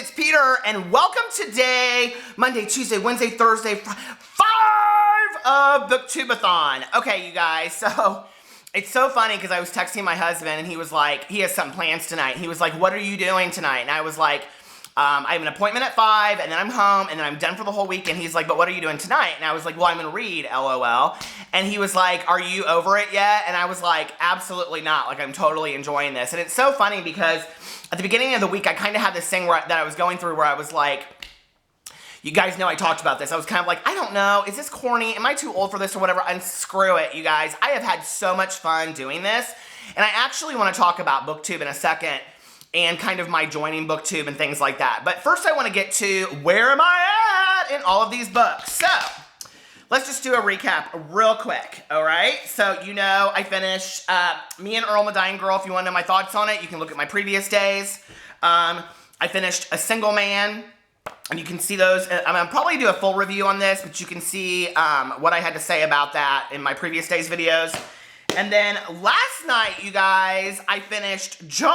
it's Peter, and welcome today, Monday, Tuesday, Wednesday, Thursday, 5 of Booktube-A-Thon. Okay, you guys, so it's so funny because I was texting my husband, and he was like, he has some plans tonight. He was like, what are you doing tonight? And I was like, I have an appointment at 5, and then I'm home, and then I'm done for the whole week. And he's like, but what are you doing tonight? And I was like, well, I'm gonna read, LOL. And he was like, are you over it yet? And I was like, absolutely not. Like, I'm totally enjoying this. And it's so funny because at the beginning of the week, I kind of had this thing that I was going through where I was like, you guys know I talked about this. I was kind of like, I don't know, is this corny? Am I too old for this or whatever? And screw it, you guys. I have had so much fun doing this. And I actually want to talk about Booktube in a second and kind of my joining Booktube and things like that. But first I want to get to where am I at in all of these books. So let's just do a recap real quick, all right? So you know I finished Me and Earl and the Dying Girl. If you want to know my thoughts on it, you can look at my previous days. I finished A Single Man, and you can see those. I'll probably do a full review on this, but you can see what I had to say about that in my previous days' videos. And then last night, you guys, I finished Jaws.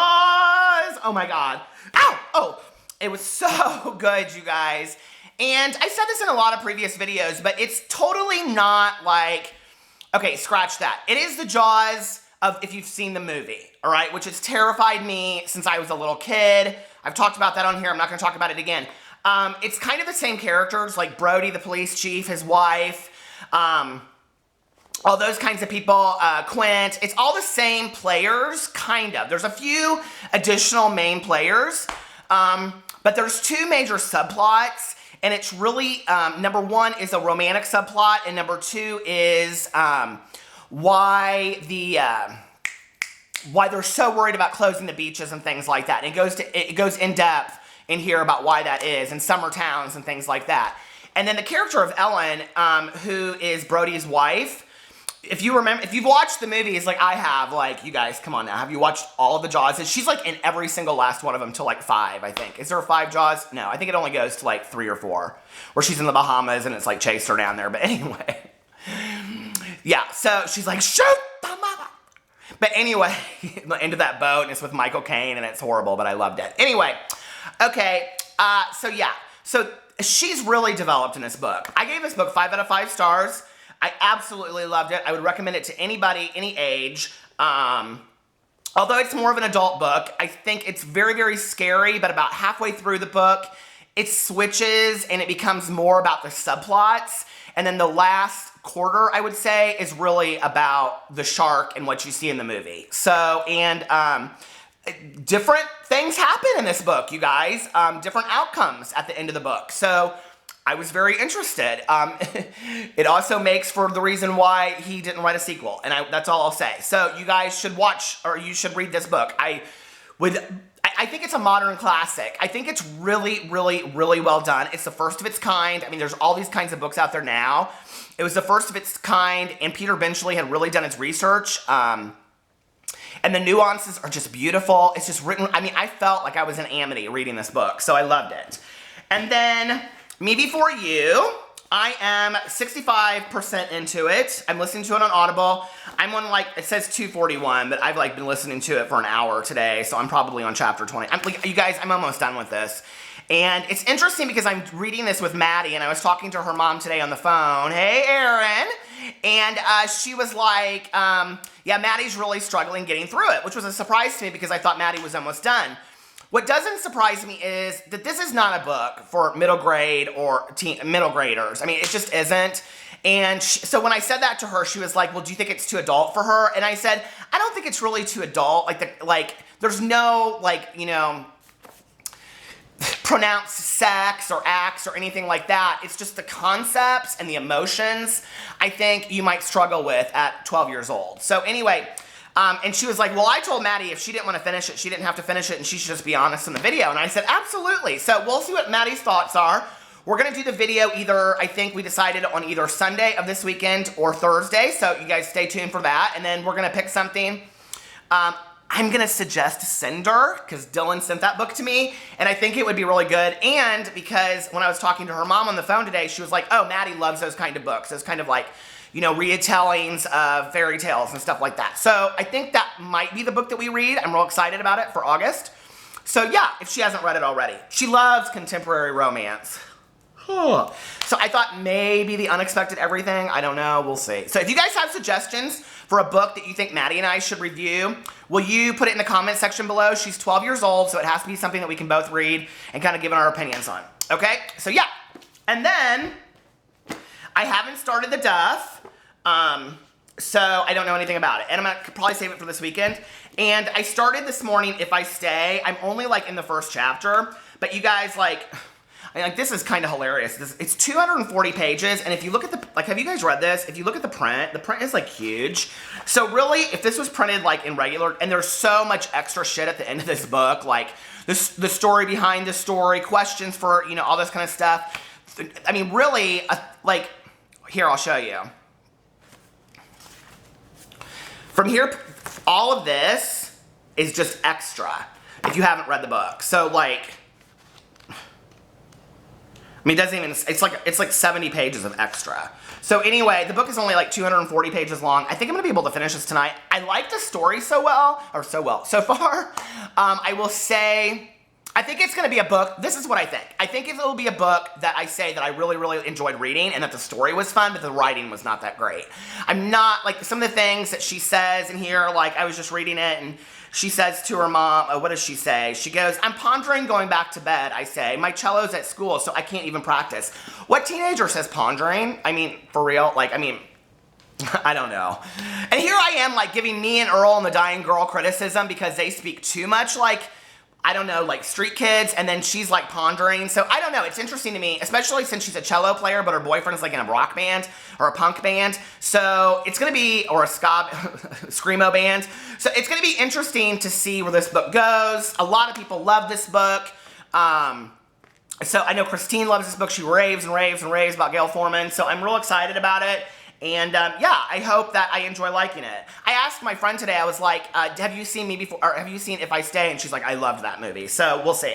Oh my God. Ow! Oh, it was so good, you guys. And I said this in a lot of previous videos, but it's totally not like, okay, scratch that. It is the Jaws of if you've seen the movie, all right? Which has terrified me since I was a little kid. I've talked about that on here. I'm not gonna talk about it again. It's kind of the same characters, like Brody, the police chief, his wife, all those kinds of people, Quint. It's all the same players, kind of. There's a few additional main players, but there's two major subplots, and it's really, number one is a romantic subplot, and number two is why they're so worried about closing the beaches and things like that. And it goes in depth in here about why that is, and summer towns and things like that. And then the character of Ellen, who is Brody's wife, if you remember, if you've watched the movies like I have, like, you guys, come on now, have you watched all of the Jaws? She's like in every single last one of them till like 5, I think. Is there 5 Jaws? No, I think it only goes to like 3 or 4, where she's in the Bahamas and it's like chased her down there. But anyway, yeah, so she's like, shoot the mother. But anyway, into that boat, and it's with Michael Caine, and it's horrible, but I loved it. Anyway, okay, so yeah, so she's really developed in this book. I gave this book 5 out of 5 stars. I absolutely loved it. I would recommend it to anybody, any age. Although it's more of an adult book, I think it's very, very scary, but about halfway through the book, it switches and it becomes more about the subplots. And then the last quarter, I would say, is really about the shark and what you see in the movie. So, and different things happen in this book, you guys. Different outcomes at the end of the book. So I was very interested. It also makes for the reason why he didn't write a sequel, and that's all I'll say. So you guys should watch, or you should read this book. I think it's a modern classic. I think it's really, really, really well done. It's the first of its kind. I mean, there's all these kinds of books out there now. It was the first of its kind, and Peter Benchley had really done his research. And the nuances are just beautiful. It's just written, I mean, I felt like I was in Amity reading this book, so I loved it. And then Me Before You, I am 65% into it. I'm listening to it on Audible. I'm on, like, it says 241, but I've like been listening to it for an hour today, so I'm probably on chapter 20. I'm like, you guys, I'm almost done with this. And it's interesting because I'm reading this with Maddie, and I was talking to her mom today on the phone. Hey, Erin. And she was like, yeah, Maddie's really struggling getting through it, which was a surprise to me because I thought Maddie was almost done. What doesn't surprise me is that this is not a book for middle grade or middle graders. I mean, it just isn't. And so when I said that to her, she was like, well, do you think it's too adult for her? And I said, I don't think it's really too adult. Like there's no, like, you know, pronounced sex or acts or anything like that. It's just the concepts and the emotions I think you might struggle with at 12 years old. So anyway, and she was like, well, I told Maddie if she didn't want to finish it, she didn't have to finish it, and she should just be honest in the video. And I said, absolutely. So we'll see what Maddie's thoughts are. We're going to do the video either, I think we decided on either Sunday of this weekend or Thursday. So you guys stay tuned for that. And then we're going to pick something. I'm going to suggest Cinder, because Dylan sent that book to me, and I think it would be really good. And because when I was talking to her mom on the phone today, she was like, oh, Maddie loves those kind of books. Those kind of like, you know, retellings of fairy tales and stuff like that. So I think that might be the book that we read. I'm real excited about it for August. So yeah, if she hasn't read it already. She loves contemporary romance. So I thought maybe The Unexpected Everything. I don't know. We'll see. So if you guys have suggestions for a book that you think Maddie and I should review, will you put it in the comment section below? She's 12 years old, so it has to be something that we can both read and kind of give our opinions on. Okay? So yeah. And then I haven't started The Duff. So I don't know anything about it. And I'm going to probably save it for this weekend. And I started this morning, If I Stay. I'm only like in the first chapter. But you guys this is kind of hilarious. It's 240 pages, and if you look at the, have you guys read this? If you look at the print is like huge. So really, if this was printed like in regular, and there's so much extra shit at the end of this book, like the story behind the story, questions for, all this kind of stuff. I mean, really, here, I'll show you. From here, all of this is just extra, if you haven't read the book. So it doesn't even, it's like 70 pages of extra. So anyway, the book is only like 240 pages long. I think I'm gonna be able to finish this tonight. I like the story so far. I will say, I think it's gonna be a book, this is what I think. I think it will be a book that I say that I really, really enjoyed reading and that the story was fun, but the writing was not that great. I'm not, some of the things that she says in here, I was just reading it and she says to her mom, what does she say? She goes, I'm pondering going back to bed, I say. My cello's at school, so I can't even practice. What teenager says pondering? I mean, for real? I don't know. And here I am, giving me and Earl and the Dying Girl criticism because they speak too much I don't know, street kids, and then she's pondering. So I don't know, it's interesting to me, especially since she's a cello player, but her boyfriend is in a rock band or a punk band. So it's gonna be, or a ska, screamo band. So it's gonna be interesting to see where this book goes. A lot of people love this book. So I know Christine loves this book. She raves and raves and raves about Gail Forman. So I'm real excited about it. And yeah, I hope that I enjoy liking it. I asked my friend today, I was like, have you seen me before, or have you seen If I Stay? And she's like, I loved that movie. So we'll see.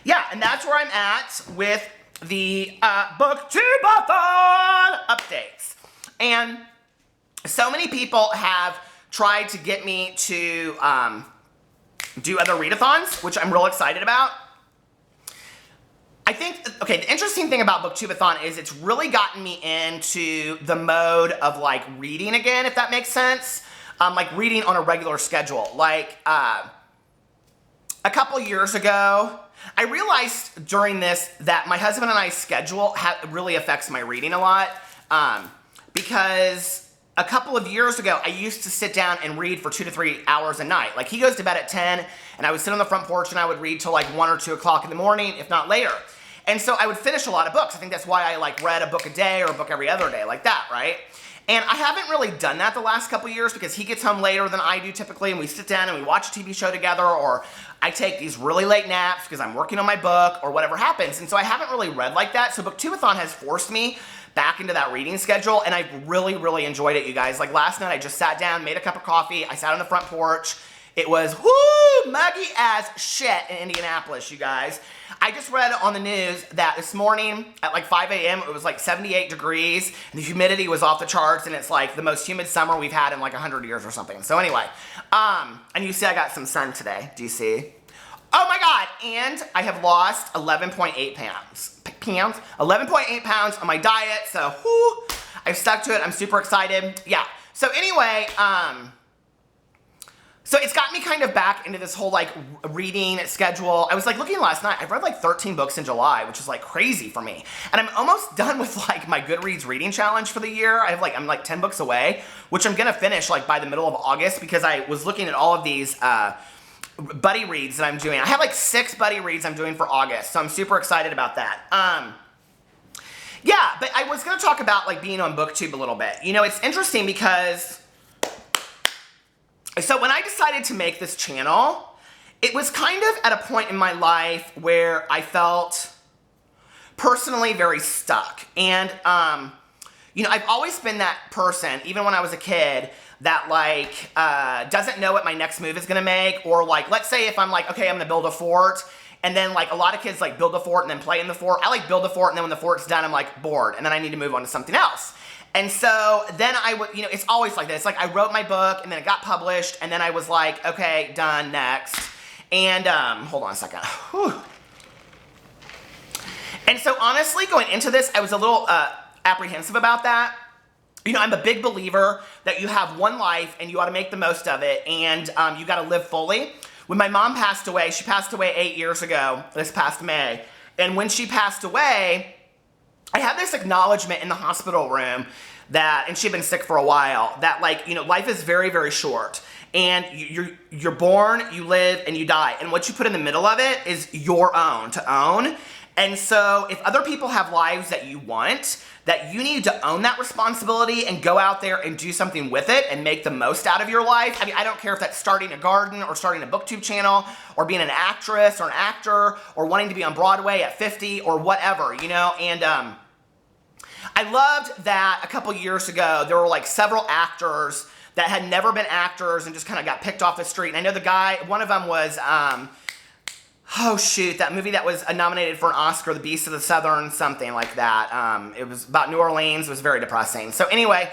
Yeah, and that's where I'm at with the Booktube-A-Thon updates. And so many people have tried to get me to do other readathons, which I'm real excited about. I think, okay, the interesting thing about Booktube-A-Thon is it's really gotten me into the mode of reading again, if that makes sense. Reading on a regular schedule. A couple years ago, I realized during this that my husband and I's schedule really affects my reading a lot. Because a couple of years ago, I used to sit down and read for 2 to 3 hours a night. He goes to bed at 10, and I would sit on the front porch and I would read till 1 or 2 o'clock in the morning, if not later. And so I would finish a lot of books. I think that's why I read a book a day or a book every other day, like that, right? And I haven't really done that the last couple years because he gets home later than I do typically, and we sit down and we watch a TV show together, or I take these really late naps because I'm working on my book or whatever happens. And so I haven't really read like that. So Booktube-A-Thon has forced me back into that reading schedule, and I've really, really enjoyed it, you guys. Last night I just sat down, made a cup of coffee, I sat on the front porch. It was, muggy as shit in Indianapolis, you guys. I just read on the news that this morning at 5 a.m. it was 78 degrees, and the humidity was off the charts, and it's the most humid summer we've had in 100 years or something. So anyway, and you see I got some sun today. Do you see? Oh my God, and I have lost 11.8 pounds. 11.8 pounds on my diet, so I've stuck to it. I'm super excited. Yeah, so anyway, so it's got me kind of back into this whole reading schedule. I was looking last night. I've read 13 books in July, which is crazy for me. And I'm almost done with my Goodreads reading challenge for the year. I'm 10 books away, which I'm gonna finish by the middle of August because I was looking at all of these buddy reads that I'm doing. I have 6 buddy reads I'm doing for August, so I'm super excited about that. Yeah, but I was gonna talk about being on BookTube a little bit. It's interesting because so when I decided to make this channel, it was kind of at a point in my life where I felt personally very stuck. And, I've always been that person, even when I was a kid, that doesn't know what my next move is gonna make, or let's say if I'm okay, I'm gonna build a fort, and then a lot of kids build a fort and then play in the fort. I build a fort, and then when the fort's done, I'm bored, and then I need to move on to something else. And so then I would, it's always like this. I wrote my book and then it got published and then I was okay, done, next. And, hold on a second. Whew. And so honestly, going into this, I was a little apprehensive about that. You know, I'm a big believer that you have one life and you ought to make the most of it, and you got to live fully. When my mom passed away, she passed away 8 years ago, this past May. And when she passed away, I had this acknowledgement in the hospital room that, and she'd been sick for a while, that like, you know, life is very, very short. And you're born, you live, and you die. And what you put in the middle of it is your own, to own. And so if other people have lives that you want, that you need to own that responsibility and go out there and do something with it and make the most out of your life. I mean, I don't care if that's starting a garden or starting a booktube channel or being an actress or an actor or wanting to be on Broadway at 50 or whatever, you know. And I loved that a couple years ago, there were like several actors that had never been actors and just kind of got picked off the street. And I know the guy, one of them was, oh shoot, that movie that was nominated for an Oscar, The Beast of the Southern, something like that. It was about New Orleans. It was very depressing. So anyway,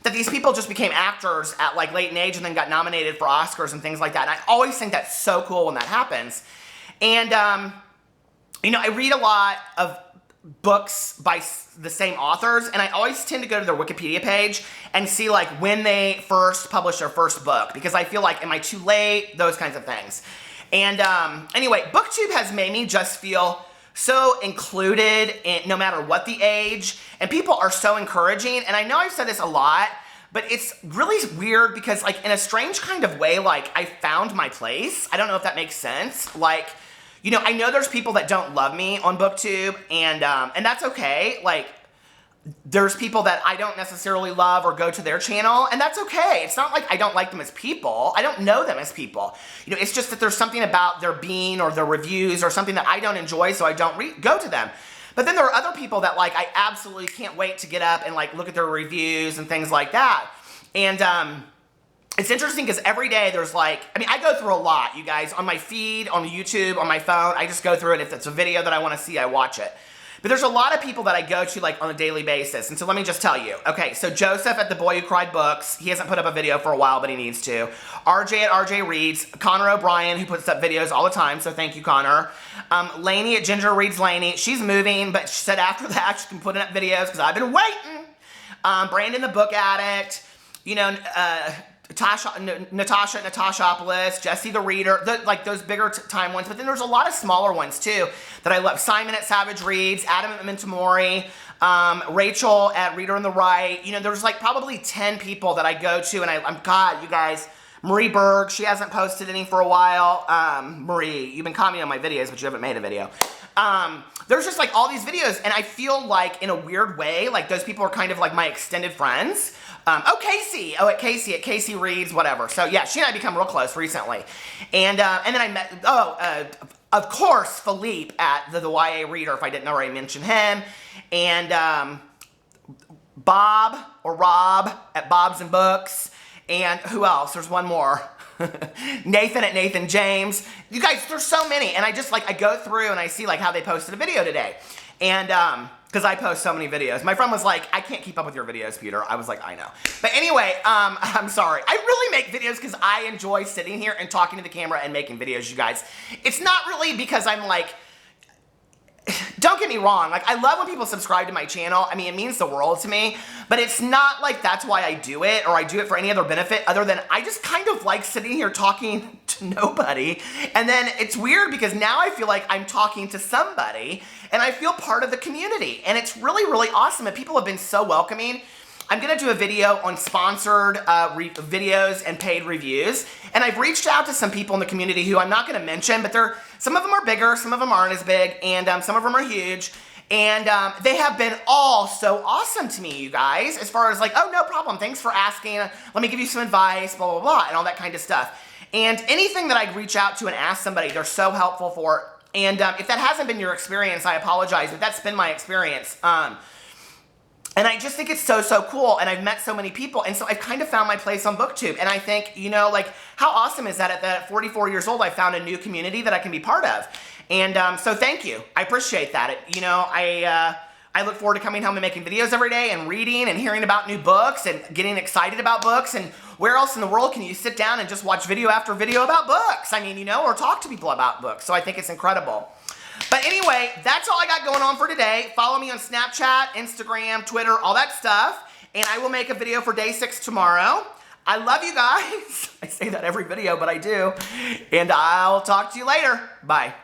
that these people just became actors at like late in age and then got nominated for Oscars and things like that. And I always think that's so cool when that happens. And, you know, I read a lot of books by the same authors, and I always tend to go to their Wikipedia page and see like when they first published their first book, because I feel like, am I too late? Those kinds of things. And anyway, Booktube has made me just feel so included in no matter what the age, and people are so encouraging. And I know I've said this a lot, but it's really weird because like in a strange kind of way, like I found my place. I don't know if that makes sense. Like, you know, I know there's people that don't love me on Booktube, and that's okay. Like, there's people that I don't necessarily love or go to their channel, and that's okay. It's not like I don't like them as people. I don't know them as people. You know, it's just that there's something about their being or their reviews or something that I don't enjoy, so I don't go to them. But then there are other people that like I absolutely can't wait to get up and like look at their reviews and things like that. And it's interesting because every day there's like, I mean, I go through a lot, you guys, on my feed, on YouTube, on my phone. I just go through it. If it's a video that I want to see, I watch it. But there's a lot of people that I go to like on a daily basis. And so let me just tell you. Okay, so Joseph at The Boy Who Cried Books. He hasn't put up a video for a while, but he needs to. RJ at RJ Reads. Connor O'Brien, who puts up videos all the time, so thank you, Connor. Lainey at Ginger Reads Lainey. She's moving, but she said after that she can put up videos because I've been waiting. Brandon the Book Addict. You know, Natashopoulos, Jesse the Reader, like those bigger time ones, but then there's a lot of smaller ones too that I love. Simon at Savage Reads, Adam at Mentamori, Rachel at Reader on the Right. You know, there's like probably 10 people that I go to, and I'm God, you guys. Marie Berg, she hasn't posted any for a while. Marie, you've been commenting on my videos, but you haven't made a video. There's just like all these videos, and I feel like in a weird way, like those people are kind of like my extended friends. Casey at Casey Reads, whatever. So yeah, she and I become real close recently. And then I met, of course, Philippe at the YA Reader, if I didn't already mention him. And Bob or Rob at Bob's and Books. And who else? There's one more. Nathan at Nathan James. You guys, there's so many. And I just like, I go through and I see like how they posted a video today. And, because I post so many videos. My friend was like, I can't keep up with your videos, Peter. I was like, I know. But anyway, I'm sorry. I really make videos because I enjoy sitting here and talking to the camera and making videos, you guys. It's not really because I'm like, don't get me wrong, like I love when people subscribe to my channel. I mean, it means the world to me, but it's not like that's why I do it or I do it for any other benefit other than I just kind of like sitting here talking to nobody. And then it's weird because now I feel like I'm talking to somebody and I feel part of the community, and it's really, really awesome, and people have been so welcoming. I'm going to do a video on sponsored videos and paid reviews, and I've reached out to some people in the community who I'm not going to mention, but some of them are bigger, some of them aren't as big, and some of them are huge, and they have been all so awesome to me, you guys, as far as like, oh, no problem, thanks for asking, let me give you some advice, blah, blah, blah, and all that kind of stuff. And anything that I reach out to and ask somebody, they're so helpful for it. And if that hasn't been your experience, I apologize, but that's been my experience. And I just think it's so, so cool, and I've met so many people, and so I've kind of found my place on Booktube, and I think, you know, like, how awesome is that at 44 years old, I found a new community that I can be part of, and so thank you. I appreciate that. You know, I look forward to coming home and making videos every day, and reading, and hearing about new books, and getting excited about books, and where else in the world can you sit down and just watch video after video about books? I mean, you know, or talk to people about books. So I think it's incredible. But anyway, that's all I got going on for today. Follow me on Snapchat, Instagram, Twitter, all that stuff. And I will make a video for day 6 tomorrow. I love you guys. I say that every video, but I do. And I'll talk to you later. Bye.